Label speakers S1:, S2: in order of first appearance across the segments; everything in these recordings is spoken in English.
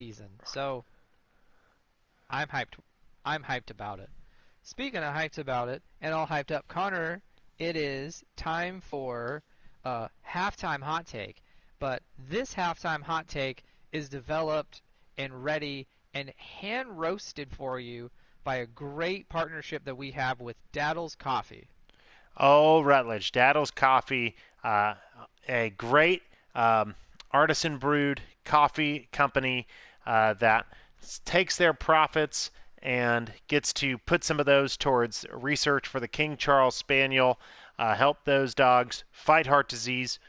S1: season. So I'm hyped. I'm hyped about it. Speaking of hyped about it, and all hyped up, Connor, it is time for a halftime hot take. But this halftime hot take is developed and ready and hand roasted for you by a great partnership that we have with Daddle's Coffee.
S2: Oh, Rutledge, Daddle's Coffee, a great artisan brewed coffee company that takes their profits and gets to put some of those towards research for the King Charles Spaniel, help those dogs fight heart disease,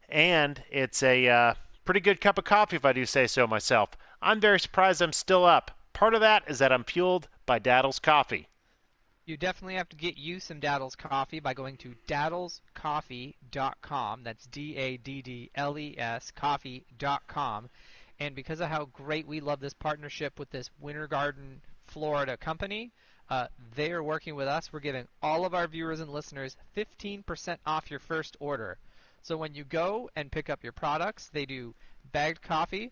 S2: and it's a pretty good cup of coffee if I do say so myself. I'm very surprised I'm still up. Part of that is that I'm fueled by Daddle's Coffee.
S1: You definitely have to get you some Daddle's Coffee by going to daddlescoffee.com. That's Daddles coffee.com. And because of how great we love this partnership with this Winter Garden, Florida company, they are working with us. We're giving all of our viewers and listeners 15% off your first order. So when you go and pick up your products, they do bagged coffee.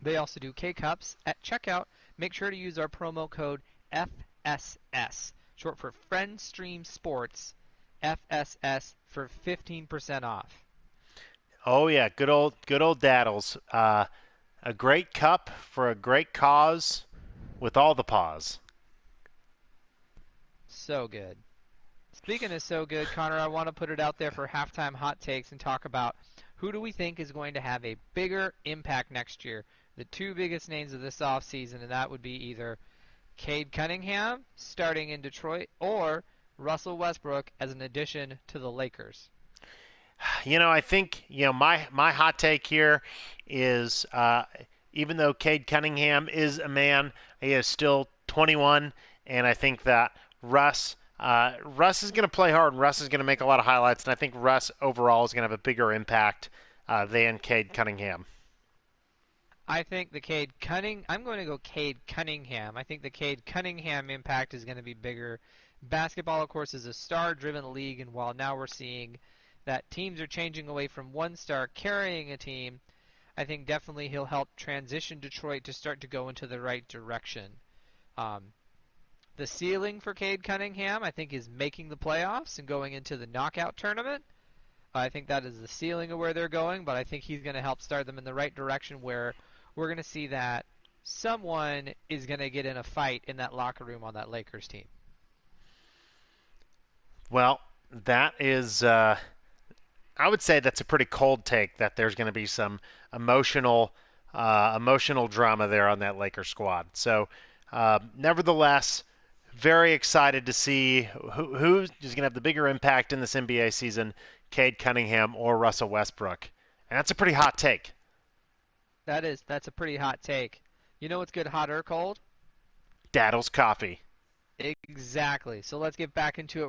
S1: They also do K-Cups. At checkout, make sure to use our promo code FSS, short for Friend Stream Sports, FSS for 15% off.
S2: Oh yeah, good old Daddles. A great cup for a great cause with all the paws.
S1: So good. Speaking of so good, Connor, I want to put it out there for halftime hot takes and talk about who do we think is going to have a bigger impact next year. The two biggest names of this offseason, and that would be either Cade Cunningham starting in Detroit or Russell Westbrook as an addition to the Lakers.
S2: I think my hot take here is even though Cade Cunningham is a man, he is still 21, and I think that Russ is going to play hard, and Russ is going to make a lot of highlights, and I think Russ overall is going to have a bigger impact than Cade Cunningham.
S1: I think I'm going to go Cade Cunningham. I think the Cade Cunningham impact is going to be bigger. Basketball, of course, is a star-driven league, and while now we're seeing that teams are changing away from one star carrying a team, I think definitely he'll help transition Detroit to start to go into the right direction. Um, the ceiling for Cade Cunningham, I think, is making the playoffs and going into the knockout tournament. I think that is the ceiling of where they're going, but I think he's going to help start them in the right direction where we're going to see that someone is going to get in a fight in that locker room on that Lakers team.
S2: Well, that is, I would say that's a pretty cold take that there's going to be some emotional, emotional drama there on that Lakers squad. So, nevertheless, very excited to see who is going to have the bigger impact in this NBA season, Cade Cunningham or Russell Westbrook. And that's a pretty hot take.
S1: That's a pretty hot take. You know what's good hot or cold?
S2: Daddle's Coffee.
S1: Exactly. So let's get back into it